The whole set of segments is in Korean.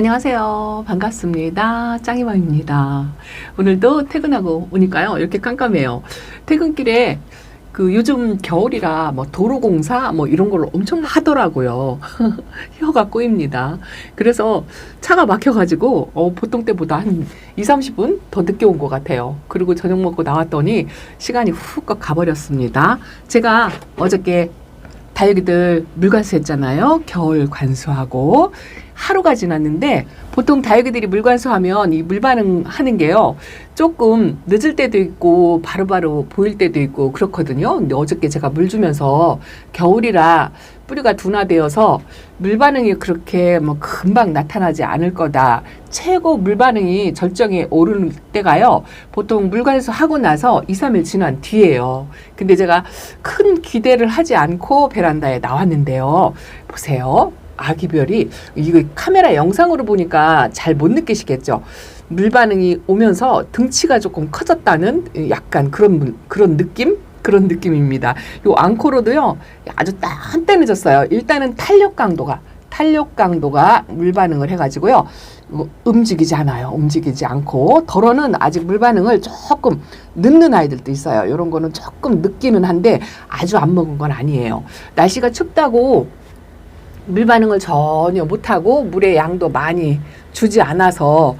안녕하세요. 반갑습니다. 짱이맘입니다. 오늘도 퇴근하고 오니까요. 이렇게 깜깜해요. 퇴근길에 요즘 겨울이라 뭐 도로공사 뭐 이런 걸로 엄청 하더라고요. 혀가 꼬입니다. 그래서 차가 막혀가지고 보통 때보다 한 2, 30분 더 늦게 온 것 같아요. 그리고 저녁 먹고 나왔더니 시간이 훅 가버렸습니다. 제가 어저께 다육이들 물관수 했잖아요. 겨울 관수하고 하루가 지났는데 보통 다육이들이 물관수하면 이 물반응 하는 게요. 조금 늦을 때도 있고 바로바로 보일 때도 있고 그렇거든요. 근데 어저께 제가 물 주면서 겨울이라 뿌리가 둔화되어서 물반응이 그렇게 뭐 금방 나타나지 않을 거다. 최고 물반응이 절정에 오르는 때가요. 보통 물관수 하고 나서 2, 3일 지난 뒤에요. 근데 제가 큰 기대를 하지 않고 베란다에 나왔는데요. 보세요. 아기별이 이거 카메라 영상으로 보니까 잘 못 느끼시겠죠. 물 반응이 오면서 등치가 조금 커졌다는 약간 그런 느낌? 그런 느낌입니다. 요 앙코로도요 아주 단단해졌어요. 일단은 탄력 강도가 물 반응을 해가지고요 움직이지 않아요. 움직이지 않고 덜어는 아직 물 반응을 조금 늦는 아이들도 있어요. 이런 거는 조금 늦기는 한데 아주 안 먹은 건 아니에요. 날씨가 춥다고 물 반응을 전혀 못하고 물의 양도 많이 주지 않아서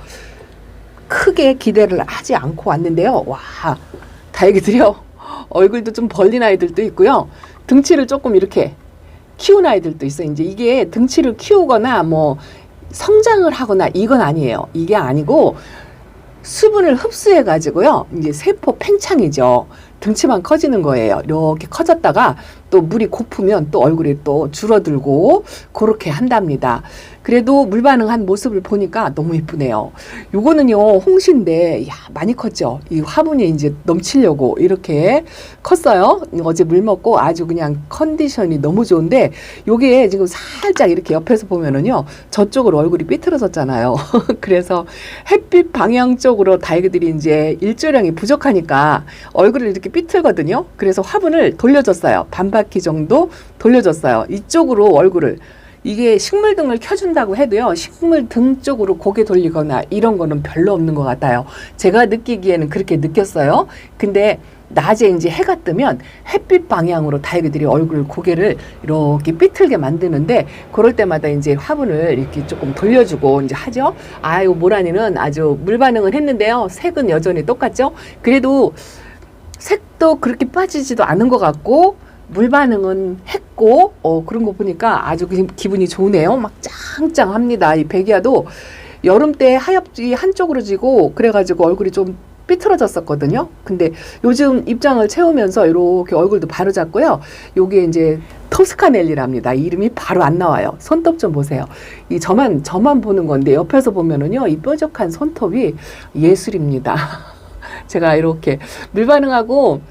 크게 기대를 하지 않고 왔는데요. 와, 다육이들이요. 얼굴도 좀 벌린 아이들도 있고요. 등치를 조금 이렇게 키운 아이들도 있어요. 이제 이게 등치를 키우거나 뭐 성장을 하거나 이건 아니에요. 이게 아니고 수분을 흡수해 가지고요. 이제 세포 팽창이죠. 등치만 커지는 거예요. 이렇게 커졌다가 또 물이 고프면 또 얼굴이 또 줄어들고 그렇게 한답니다. 그래도 물 반응한 모습을 보니까 너무 예쁘네요. 요거는요 홍시인데 야 많이 컸죠. 이 화분이 이제 넘치려고 이렇게 컸어요. 어제 물 먹고 아주 그냥 컨디션이 너무 좋은데 요게 지금 살짝 이렇게 옆에서 보면은요 저쪽으로 얼굴이 삐뚤어졌잖아요. 그래서 햇빛 방향 쪽으로 다육이들이 이제 일조량이 부족하니까 얼굴을 이렇게 삐뚤거든요. 그래서 화분을 돌려줬어요. 반바퀴 정도 돌려줬어요. 이쪽으로 얼굴을. 이게 식물등을 켜준다고 해도요. 식물등 쪽으로 고개 돌리거나 이런 거는 별로 없는 것 같아요. 제가 느끼기에는 그렇게 느꼈어요. 근데 낮에 이제 해가 뜨면 햇빛 방향으로 다육이들이 얼굴 고개를 이렇게 삐뚤게 만드는데 그럴 때마다 이제 화분을 이렇게 조금 돌려주고 이제 하죠. 아유 모란이는 아주 물 반응을 했는데요. 색은 여전히 똑같죠. 그래도 색도 그렇게 빠지지도 않은 것 같고 물 반응은 했고 그런 거 보니까 아주 기분이 좋네요. 막 짱짱합니다. 이 백이야도 여름 때 하엽이 한쪽으로 지고 그래가지고 얼굴이 좀 삐뚤어졌었거든요. 근데 요즘 입장을 채우면서 이렇게 얼굴도 바로 잡고요. 요게 이제 토스카넬리랍니다. 이름이 바로 안 나와요. 손톱 좀 보세요. 이 저만 보는 건데 옆에서 보면은요 이 뾰족한 손톱이 예술입니다. 제가 이렇게 물 반응하고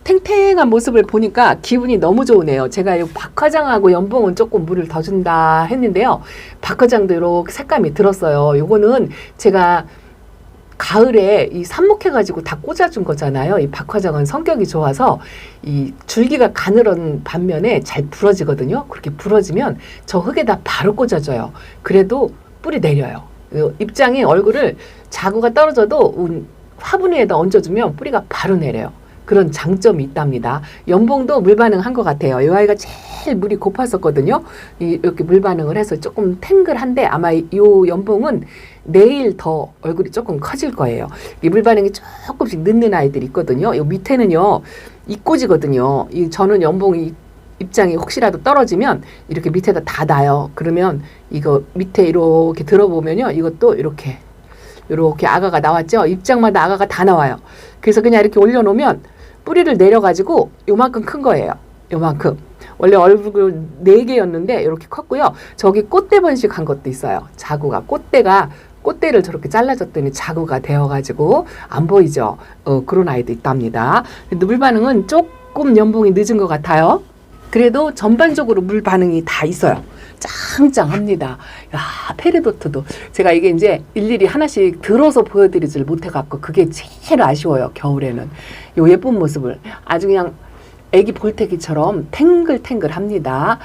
탱탱한 모습을 보니까 기분이 너무 좋으네요. 제가 이 박화장하고 연봉은 조금 물을 더 준다 했는데요. 박화장도 이렇게 색감이 들었어요. 요거는 제가 가을에 이 삽목해가지고 다 꽂아준 거잖아요. 이 박화장은 성격이 좋아서 이 줄기가 가늘은 반면에 잘 부러지거든요. 그렇게 부러지면 저 흙에다 바로 꽂아줘요. 그래도 뿌리 내려요. 입장이 얼굴을 자구가 떨어져도 화분 위에다 얹어주면 뿌리가 바로 내려요. 그런 장점이 있답니다. 연봉도 물 반응한 것 같아요. 이 아이가 제일 물이 고팠었거든요. 이렇게 물 반응을 해서 조금 탱글한데 아마 이 연봉은 내일 더 얼굴이 조금 커질 거예요. 이 물 반응이 조금씩 늦는 아이들이 있거든요. 이 밑에는요 이꼬지거든요. 저는 연봉이 입장이 혹시라도 떨어지면 이렇게 밑에다 다 놔요. 그러면 이거 밑에 이렇게 들어보면요 이것도 이렇게 아가가 나왔죠. 입장마다 아가가 다 나와요. 그래서 그냥 이렇게 올려놓으면 뿌리를 내려가지고 요만큼 큰 거예요. 요만큼. 원래 얼굴 4개였는데 이렇게 컸고요. 저기 꽃대 번식한 것도 있어요. 자구가 꽃대를 저렇게 잘라줬더니 자구가 되어가지고 안 보이죠. 그런 아이도 있답니다. 근데 물 반응은 조금 연봉이 늦은 것 같아요. 그래도 전반적으로 물 반응이 다 있어요. 짱짱합니다. 야, 페리도트도 제가 이게 이제 일일이 하나씩 들어서 보여드리질 못해갖고 그게 제일 아쉬워요. 겨울에는 요 예쁜 모습을 아주 그냥 애기 볼태기처럼 탱글탱글합니다.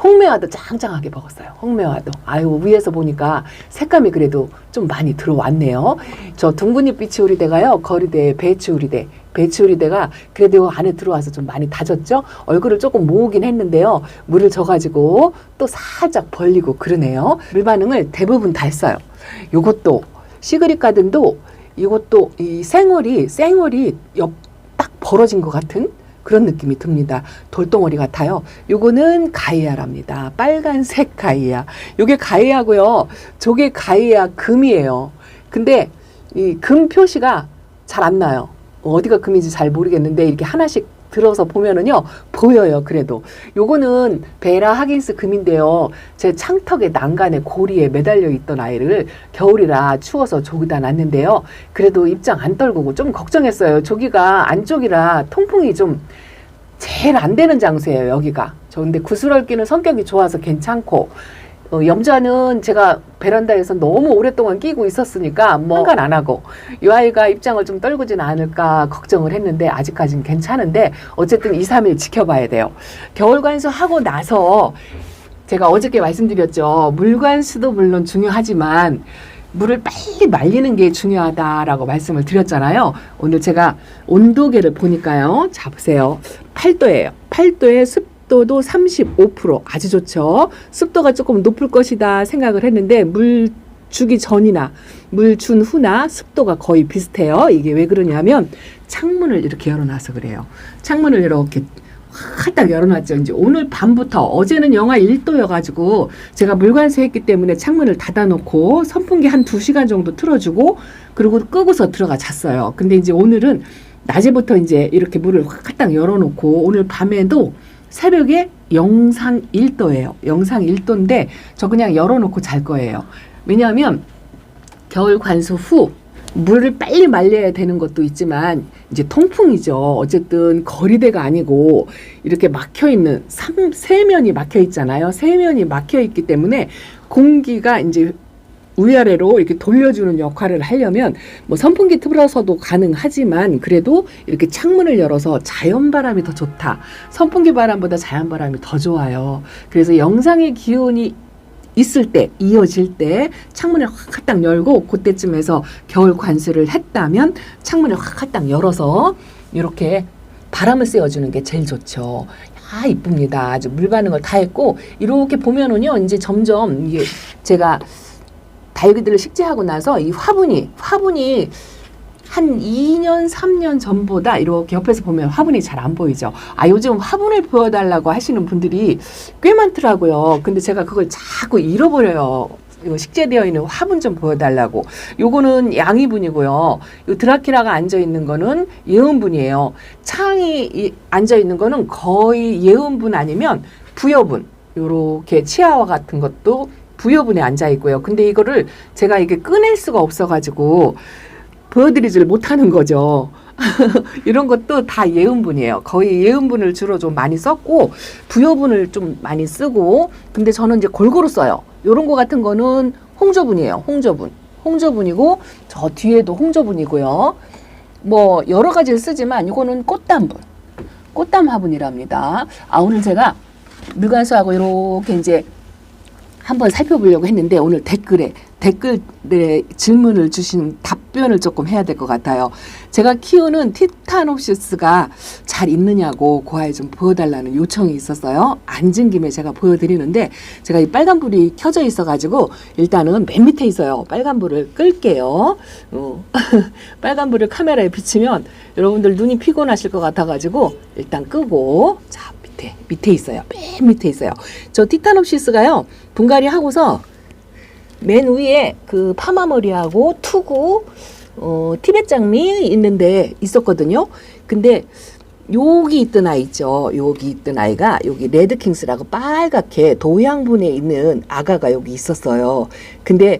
홍매화도 짱짱하게 먹었어요. 홍매화도. 아유, 위에서 보니까 색감이 그래도 좀 많이 들어왔네요. 저 둥근잎 비치우리대가요. 거리대 배치우리대. 배치우리대가 그래도 안에 들어와서 좀 많이 다졌죠. 얼굴을 조금 모으긴 했는데요. 물을 줘가지고 또 살짝 벌리고 그러네요. 물 반응을 대부분 다 했어요. 요것도 시그릿 가든도 이것도 이 쌩얼이 딱 벌어진 것 같은 그런 느낌이 듭니다. 돌덩어리 같아요. 요거는 가이아랍니다. 빨간색 가이아. 요게 가이아고요. 저게 가이아 금이에요. 근데 이 금 표시가 잘 안 나요. 어디가 금인지 잘 모르겠는데 이렇게 하나씩 들어서 보면은요 보여요. 그래도 요거는 베라 하긴스 금인데요. 제 창턱의 난간에 고리에 매달려 있던 아이를 겨울이라 추워서 저기다 놨는데요. 그래도 입장 안 떨구고 좀 걱정했어요. 저기가 안쪽이라 통풍이 좀 제일 안 되는 장소예요. 여기가. 저 근데 구슬얼기는 성격이 좋아서 괜찮고 염자는 제가 베란다에서 너무 오랫동안 끼고 있었으니까 뭐 상관 안 하고 이 아이가 입장을 좀 떨구진 않을까 걱정을 했는데 아직까지는 괜찮은데 어쨌든 2, 3일 지켜봐야 돼요. 겨울 관수하고 나서 제가 어저께 말씀드렸죠. 물 관수도 물론 중요하지만 물을 빨리 말리는 게 중요하다라고 말씀을 드렸잖아요. 오늘 제가 온도계를 보니까요. 자 보세요. 8도예요. 8도에 습도도 35% 아주 좋죠. 습도가 조금 높을 것이다 생각을 했는데 물 주기 전이나 물 준 후나 습도가 거의 비슷해요. 이게 왜 그러냐면 창문을 이렇게 열어놔서 그래요. 창문을 이렇게 활딱 열어놨죠. 이제 오늘 밤부터 어제는 영하 1도여가지고 제가 물관수했기 때문에 창문을 닫아놓고 선풍기 한 2시간 정도 틀어주고 그리고 끄고서 들어가 잤어요. 근데 이제 오늘은 낮에부터 이제 이렇게 물을 활딱 열어놓고 오늘 밤에도 새벽에 영상 1도예요. 영상 1도인데 저 그냥 열어놓고 잘 거예요. 왜냐하면 겨울 관수 후 물을 빨리 말려야 되는 것도 있지만 이제 통풍이죠. 어쨌든 거리대가 아니고 이렇게 막혀있는 세면이 막혀있잖아요. 세면이 막혀있기 때문에 공기가 이제 위아래로 이렇게 돌려주는 역할을 하려면 뭐 선풍기 틀어서도 가능하지만 그래도 이렇게 창문을 열어서 자연바람이 더 좋다. 선풍기 바람보다 자연바람이 더 좋아요. 그래서 영상의 기온이 있을 때, 이어질 때 창문을 확 딱 열고 그때쯤에서 겨울 관수를 했다면 창문을 확 딱 열어서 이렇게 바람을 쐬어주는 게 제일 좋죠. 아, 이쁩니다. 아주 물 반응을 다 했고 이렇게 보면은요 이제 점점 이게 제가 다육이들을 식재하고 나서 이 화분이 한 2년, 3년 전보다 이렇게 옆에서 보면 화분이 잘 안 보이죠. 아, 요즘 화분을 보여달라고 하시는 분들이 꽤 많더라고요. 근데 제가 그걸 자꾸 잃어버려요. 이거 식재되어 있는 화분 좀 보여달라고. 요거는 양이분이고요. 요 드라큘라가 앉아있는 거는 예은분이에요. 창이 앉아있는 거는 거의 예은분 아니면 부여분. 요렇게 치아와 같은 것도 부여분에 앉아있고요. 근데 이거를 제가 이게 꺼낼 수가 없어가지고 보여드리지를 못하는 거죠. 이런 것도 다 예은분이에요. 거의 예은분을 주로 좀 많이 썼고 부여분을 좀 많이 쓰고 근데 저는 이제 골고루 써요. 이런 거 같은 거는 홍조분이에요. 홍조분이고 저 뒤에도 홍조분이고요. 뭐 여러 가지를 쓰지만 이거는 꽃담분, 꽃담 화분이랍니다. 아, 오늘 제가 물관수하고 이렇게 이제 한번 살펴보려고 했는데 오늘 댓글에 질문을 주신 답변을 조금 해야 될 것 같아요. 제가 키우는 티타노시스가 잘 있느냐고 그 아이 좀 보여달라는 요청이 있었어요. 앉은 김에 제가 보여드리는데 제가 이 빨간불이 켜져 있어가지고 일단은 맨 밑에 있어요. 빨간불을 끌게요. 빨간불을 카메라에 비치면 여러분들 눈이 피곤하실 것 같아가지고 일단 끄고 자 밑에 있어요. 맨 밑에 있어요. 저 티타노시스가요. 분갈이 하고서 맨 위에 그 파마머리하고 투구, 티벳 장미 있는데 있었거든요. 근데 여기 있던 아이 있죠. 여기 있던 아이가 여기 레드킹스라고 빨갛게 도양분에 있는 아가가 여기 있었어요. 근데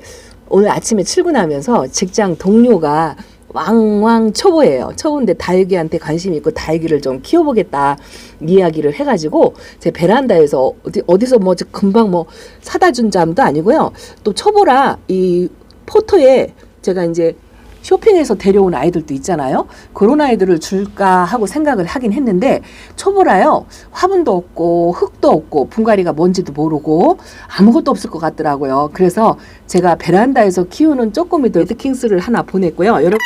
오늘 아침에 출근하면서 직장 동료가 왕왕 초보예요. 초보인데 다육이한테 관심이 있고 다육이를 좀 키워보겠다 이야기를 해가지고 제 베란다에서 어디서 뭐 금방 뭐 사다 준 잠도 아니고요. 또 초보라 이 포토에 제가 이제 쇼핑해서 데려온 아이들도 있잖아요. 그런 아이들을 줄까 하고 생각을 하긴 했는데 초보라요. 화분도 없고 흙도 없고 분갈이가 뭔지도 모르고 아무것도 없을 것 같더라고요. 그래서 제가 베란다에서 키우는 쪼꼬미들 레드킹스를 하나 보냈고요. 여러분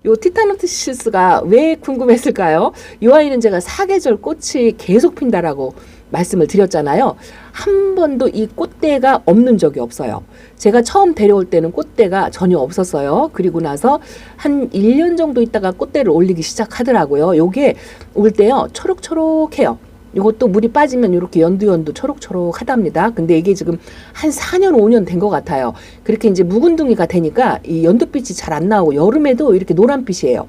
요 티타노시스가 왜 궁금했을까요? 이 아이는 제가 사계절 꽃이 계속 핀다라고 말씀을 드렸잖아요. 한 번도 이 꽃대가 없는 적이 없어요. 제가 처음 데려올 때는 꽃대가 전혀 없었어요. 그리고 나서 한 1년 정도 있다가 꽃대를 올리기 시작하더라고요. 요게 올 때요 초록초록해요. 이것도 물이 빠지면 이렇게 연두연두 초록초록하답니다. 근데 이게 지금 한 4년 5년 된 것 같아요. 그렇게 이제 묵은둥이가 되니까 이 연두빛이 잘 안 나오고 여름에도 이렇게 노란빛이에요.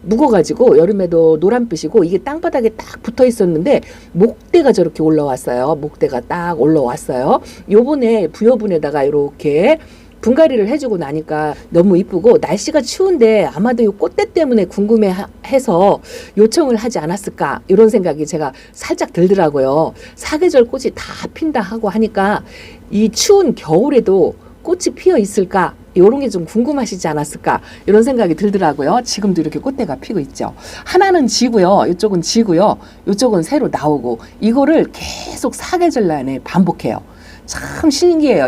묵어가지고 여름에도 노란빛이고 이게 땅바닥에 딱 붙어 있었는데 목대가 저렇게 올라왔어요. 목대가 딱 올라왔어요. 요번에 부여분에다가 이렇게 분갈이를 해주고 나니까 너무 이쁘고 날씨가 추운데 아마도 이 꽃대 때문에 궁금해해서 요청을 하지 않았을까 이런 생각이 제가 살짝 들더라고요. 사계절 꽃이 다 핀다 하고 하니까 이 추운 겨울에도 꽃이 피어 있을까 이런 게 좀 궁금하시지 않았을까 이런 생각이 들더라고요. 지금도 이렇게 꽃대가 피고 있죠. 하나는 지고요. 이쪽은 지고요. 이쪽은 새로 나오고 이거를 계속 사계절 내내 반복해요. 참 신기해요.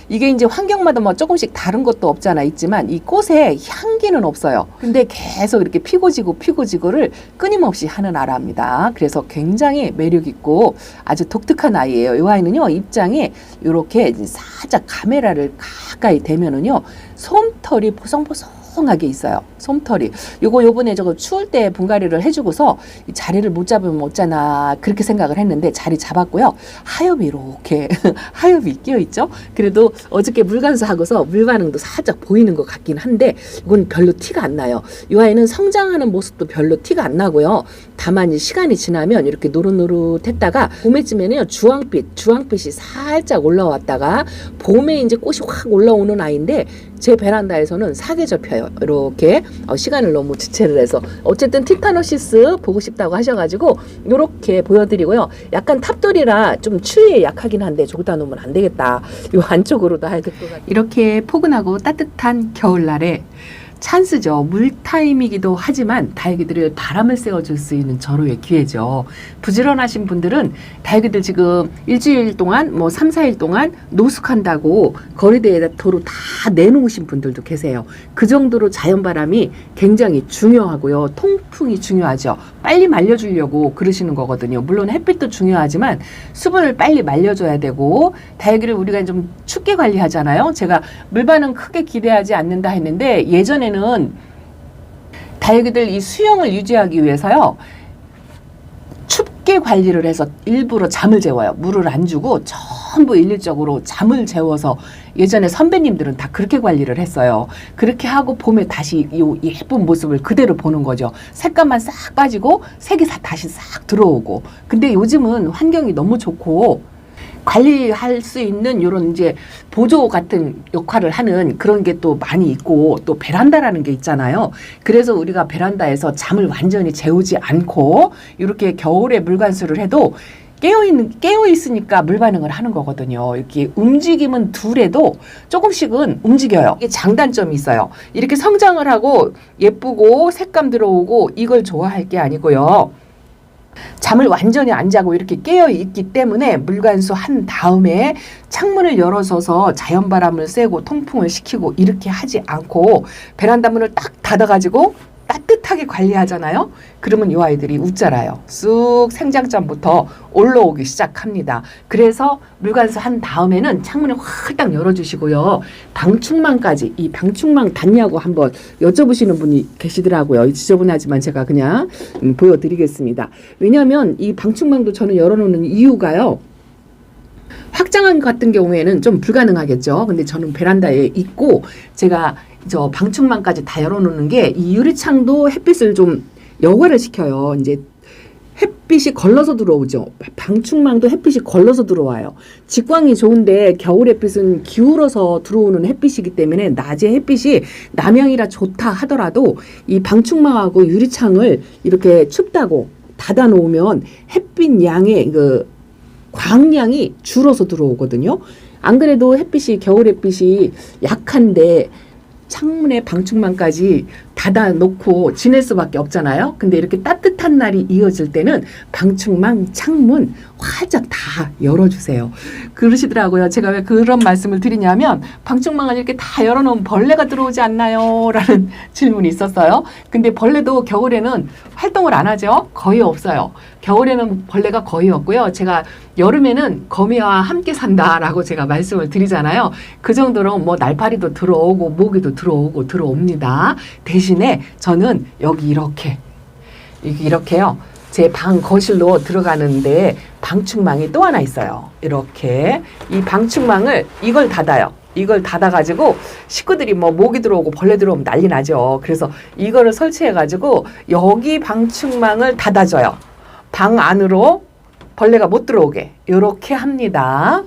이게 이제 환경마다 뭐 조금씩 다른 것도 없잖아 있지만 이 꽃에 향기는 없어요. 근데 계속 이렇게 피고 지고를 끊임없이 하는 아라입니다. 그래서 굉장히 매력 있고 아주 독특한 아이예요. 이 아이는요 입장에 이렇게 살짝 카메라를 가까이 대면은요 솜털이 보송보송하게 있어요. 솜털이. 요번에 저거 추울 때 분갈이를 해주고서 이 자리를 못 잡으면 어쩌나 그렇게 생각을 했는데 자리 잡았고요. 하엽이 이렇게 하엽이 끼어 있죠. 그래도 어저께 물관수 하고서 물 반응도 살짝 보이는 것 같긴 한데 이건 별로 티가 안 나요. 이 아이는 성장하는 모습도 별로 티가 안 나고요. 다만 이 시간이 지나면 이렇게 노릇노릇했다가 봄에쯤에는요 주황빛이 살짝 올라왔다가 봄에 이제 꽃이 확 올라오는 아이인데 제 베란다에서는 사계절 펴요. 이렇게 시간을 너무 지체를 해서 어쨌든 티타노시스 보고 싶다고 하셔가지고 이렇게 보여드리고요. 약간 탑돌이라 좀 추위에 약하긴 한데 저기다 놓으면 안 되겠다. 요 안쪽으로 놔야 될 것 같아요. 이렇게 포근하고 따뜻한 겨울날에 찬스죠. 물타임이기도 하지만 다육이들을 바람을 쐬어줄 수 있는 절호의 기회죠. 부지런하신 분들은 다육이들 지금 일주일 동안 뭐 3, 4일 동안 노숙한다고 거리대에다 도로 다 내놓으신 분들도 계세요. 그 정도로 자연바람이 굉장히 중요하고요. 통풍이 중요하죠. 빨리 말려주려고 그러시는 거거든요. 물론 햇빛도 중요하지만 수분을 빨리 말려줘야 되고 다육이를 우리가 좀 춥게 관리하잖아요. 제가 물반응 크게 기대하지 않는다 했는데 예전에는 다육이들 이 수영을 유지하기 위해서요. 춥게 관리를 해서 일부러 잠을 재워요. 물을 안 주고 전부 일률적으로 잠을 재워서 예전에 선배님들은 다 그렇게 관리를 했어요. 그렇게 하고 봄에 다시 이 예쁜 모습을 그대로 보는 거죠. 색감만 싹 빠지고 색이 다시 싹 들어오고. 근데 요즘은 환경이 너무 좋고 관리할 수 있는 이런 이제 보조 같은 역할을 하는 그런 게 또 많이 있고 또 베란다라는 게 있잖아요. 그래서 우리가 베란다에서 잠을 완전히 재우지 않고 이렇게 겨울에 물관수를 해도 깨어 있으니까 물 반응을 하는 거거든요. 이렇게 움직임은 덜해도 조금씩은 움직여요. 이게 장단점이 있어요. 이렇게 성장을 하고 예쁘고 색감 들어오고 이걸 좋아할 게 아니고요. 잠을 완전히 안 자고 이렇게 깨어 있기 때문에 물관수 한 다음에 창문을 열어서서 자연바람을 쐬고 통풍을 시키고 이렇게 하지 않고 베란다 문을 딱 닫아가지고 따뜻하게 관리하잖아요. 그러면 이 아이들이 웃자라요. 쑥 생장점부터 올라오기 시작합니다. 그래서 물관수 한 다음에는 창문을 활짝 열어주시고요. 방충망까지 이 방충망 닿냐고 한번 여쭤보시는 분이 계시더라고요. 지저분하지만 제가 그냥 보여드리겠습니다. 왜냐하면 이 방충망도 저는 열어놓는 이유가요. 확장한 같은 경우에는 좀 불가능하겠죠. 근데 저는 베란다에 있고 제가 저 방충망까지 다 열어놓는 게 이 유리창도 햇빛을 좀 여과를 시켜요. 이제 햇빛이 걸러서 들어오죠. 방충망도 햇빛이 걸러서 들어와요. 직광이 좋은데 겨울 햇빛은 기울어서 들어오는 햇빛이기 때문에 낮에 햇빛이 남향이라 좋다 하더라도 이 방충망하고 유리창을 이렇게 춥다고 닫아 놓으면 햇빛 양의 그 광량이 줄어서 들어오거든요. 안 그래도 햇빛이 겨울 햇빛이 약한데 창문에 방충망까지 닫아놓고 지낼 수밖에 없잖아요. 근데 이렇게 따뜻한 날이 이어질 때는 방충망, 창문 활짝 다 열어주세요. 그러시더라고요. 제가 왜 그런 말씀을 드리냐면 방충망을 이렇게 다 열어놓으면 벌레가 들어오지 않나요? 라는 질문이 있었어요. 근데 벌레도 겨울에는 활동을 안 하죠. 거의 없어요. 겨울에는 벌레가 거의 없고요. 제가 여름에는 거미와 함께 산다라고 제가 말씀을 드리잖아요. 그 정도로 뭐 날파리도 들어오고 모기도 들어옵니다. 대신에 저는 여기 이렇게요. 제 방 거실로 들어가는데 방충망이 또 하나 있어요. 이렇게 이 방충망을 이걸 닫아요. 이걸 닫아가지고 식구들이 뭐 모기 들어오고 벌레 들어오면 난리 나죠. 그래서 이거를 설치해가지고 여기 방충망을 닫아줘요. 방 안으로 벌레가 못 들어오게 이렇게 합니다.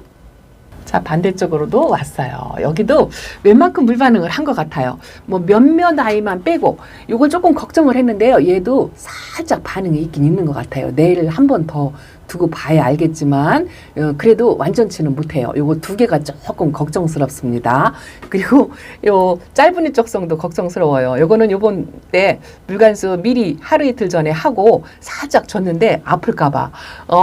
자, 반대쪽으로도 왔어요. 여기도 웬만큼 물 반응을 한 것 같아요. 뭐 몇몇 아이만 빼고 이걸 조금 걱정을 했는데요. 얘도 살짝 반응이 있긴 있는 것 같아요. 내일 한 번 더 두고 봐야 알겠지만 그래도 완전치는 못해요. 요거 두 개가 조금 걱정스럽습니다. 그리고 요 짧은 입적성도 걱정스러워요. 요거는 요번 때 물관수 미리 하루 이틀 전에 하고 살짝 줬는데 아플까봐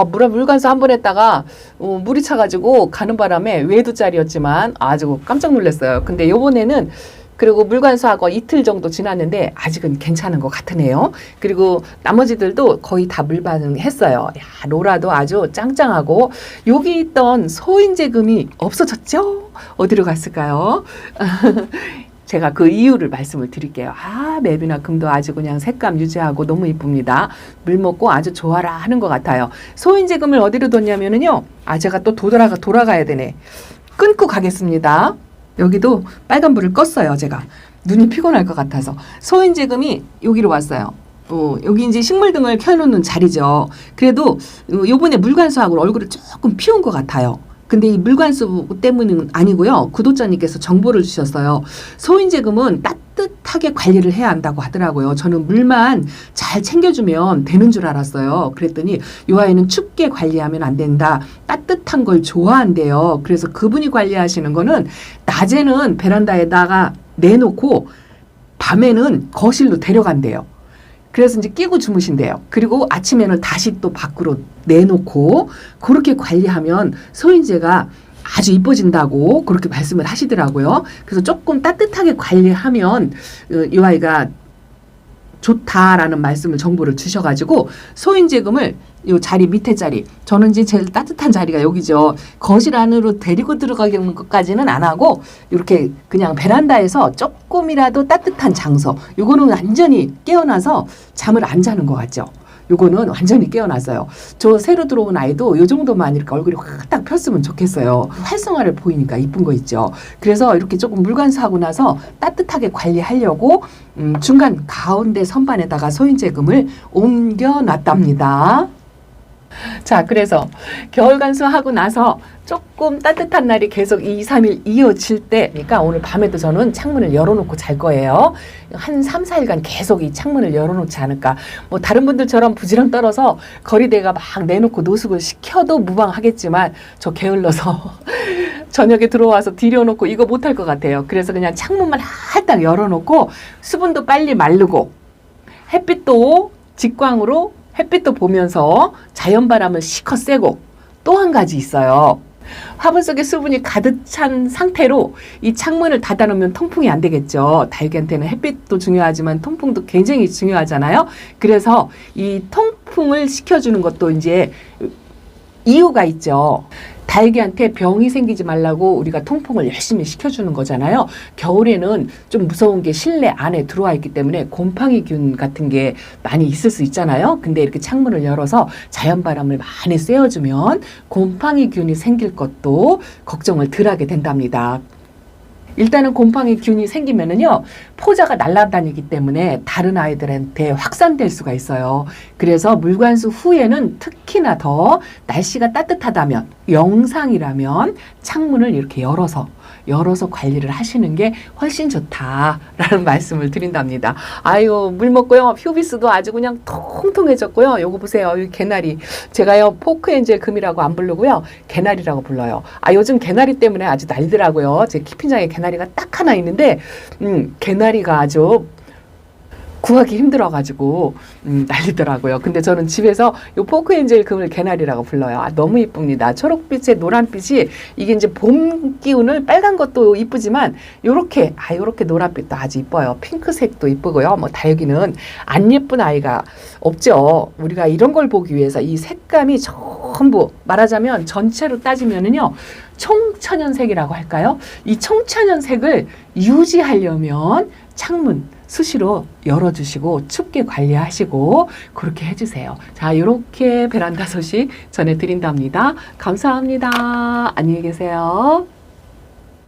물관수 한 번 했다가 물이 차가지고 가는 바람에 외두짜리였지만 아주 깜짝 놀랐어요. 근데 요번에는 그리고 물관수하고 이틀 정도 지났는데 아직은 괜찮은 것 같으네요. 그리고 나머지들도 거의 다 물 반응했어요. 야, 로라도 아주 짱짱하고 여기 있던 소인제금이 없어졌죠? 어디로 갔을까요? 제가 그 이유를 말씀을 드릴게요. 맵이나 금도 아주 그냥 색감 유지하고 너무 이쁩니다. 물 먹고 아주 좋아라 하는 것 같아요. 소인제금을 어디로 뒀냐면요. 제가 또 돌아가야 되네. 끊고 가겠습니다. 여기도 빨간불을 껐어요. 제가 눈이 피곤할 것 같아서 소인제금이 여기로 왔어요. 여기 이제 식물등을 켜놓는 자리죠. 그래도 요번에 물관수하고 얼굴을 조금 피운 것 같아요. 근데 이 물관수 때문은 아니고요. 구독자님께서 정보를 주셨어요. 소인제금은 따뜻하게 관리를 해야 한다고 하더라고요. 저는 물만 잘 챙겨주면 되는 줄 알았어요. 그랬더니 이 아이는 춥게 관리하면 안 된다. 따뜻한 걸 좋아한대요. 그래서 그분이 관리하시는 거는 낮에는 베란다에다가 내놓고 밤에는 거실로 데려간대요. 그래서 이제 끼고 주무신대요. 그리고 아침에는 다시 또 밖으로 내놓고 그렇게 관리하면 소인제가 아주 이뻐진다고 그렇게 말씀을 하시더라고요. 그래서 조금 따뜻하게 관리하면 이 아이가 좋다라는 말씀을 정보를 주셔가지고 소인제금을 요 자리 밑에 자리 저는 이제 제일 따뜻한 자리가 여기죠. 거실 안으로 데리고 들어가는 것까지는 안 하고 이렇게 그냥 베란다에서 조금이라도 따뜻한 장소 요거는 완전히 깨어나서 잠을 안 자는 것 같죠. 요거는 완전히 깨어났어요. 저 새로 들어온 아이도 요 정도만 이렇게 얼굴이 확 딱 폈으면 좋겠어요. 활성화를 보이니까 이쁜 거 있죠. 그래서 이렇게 조금 물관수하고 나서 따뜻하게 관리하려고 중간 가운데 선반에다가 소인제금을 옮겨놨답니다. 자, 그래서 겨울 관수하고 나서 조금 따뜻한 날이 계속 2, 3일 이어질 때, 그러니까 오늘 밤에도 저는 창문을 열어놓고 잘 거예요. 한 3, 4일간 계속 이 창문을 열어놓지 않을까. 뭐 다른 분들처럼 부지런 떨어서 거리대가 막 내놓고 노숙을 시켜도 무방하겠지만 저 게을러서 저녁에 들어와서 들여놓고 이거 못할 것 같아요. 그래서 그냥 창문만 할딱 열어놓고 수분도 빨리 마르고 햇빛도 직광으로 햇빛도 보면서 자연바람을 시커 쐬고 또 한 가지 있어요. 화분 속에 수분이 가득 찬 상태로 이 창문을 닫아놓으면 통풍이 안 되겠죠. 닭한테는 햇빛도 중요하지만 통풍도 굉장히 중요하잖아요. 그래서 이 통풍을 시켜주는 것도 이제 이유가 있죠. 닭한테 병이 생기지 말라고 우리가 통풍을 열심히 시켜주는 거잖아요. 겨울에는 좀 무서운 게 실내 안에 들어와 있기 때문에 곰팡이균 같은 게 많이 있을 수 있잖아요. 근데 이렇게 창문을 열어서 자연바람을 많이 쐬어주면 곰팡이균이 생길 것도 걱정을 덜 하게 된답니다. 일단은 곰팡이균이 생기면은요, 포자가 날아다니기 때문에 다른 아이들한테 확산될 수가 있어요. 그래서 물관수 후에는 특히나 더 날씨가 따뜻하다면, 영상이라면 창문을 이렇게 열어서 열어서 관리를 하시는 게 훨씬 좋다라는 말씀을 드린답니다. 아유, 물 먹고요. 퓨비스도 아주 그냥 통통해졌고요. 요거 보세요. 이 개나리. 제가요, 포크엔젤 금이라고 안 부르고요. 개나리라고 불러요. 아, 요즘 개나리 때문에 아주 난리더라고요. 제 키핑장에 개나리가 딱 하나 있는데, 개나리가 아주 구하기 힘들어가지고 난리더라고요. 근데 저는 집에서 요 포크엔젤 금을 개나리라고 불러요. 아, 너무 이쁩니다. 초록빛에 노란빛이 이게 이제 봄 기운을 빨간 것도 이쁘지만 요렇게 노란빛도 아주 이뻐요. 핑크색도 이쁘고요. 뭐 다육이는 안 예쁜 아이가 없죠. 우리가 이런 걸 보기 위해서 이 색감이 전부 말하자면 전체로 따지면은요. 청천연색이라고 할까요? 이 청천연색을 유지하려면 창문 수시로 열어주시고 춥게 관리하시고 그렇게 해주세요. 자, 이렇게 베란다 소식 전해드린답니다. 감사합니다. 안녕히 계세요.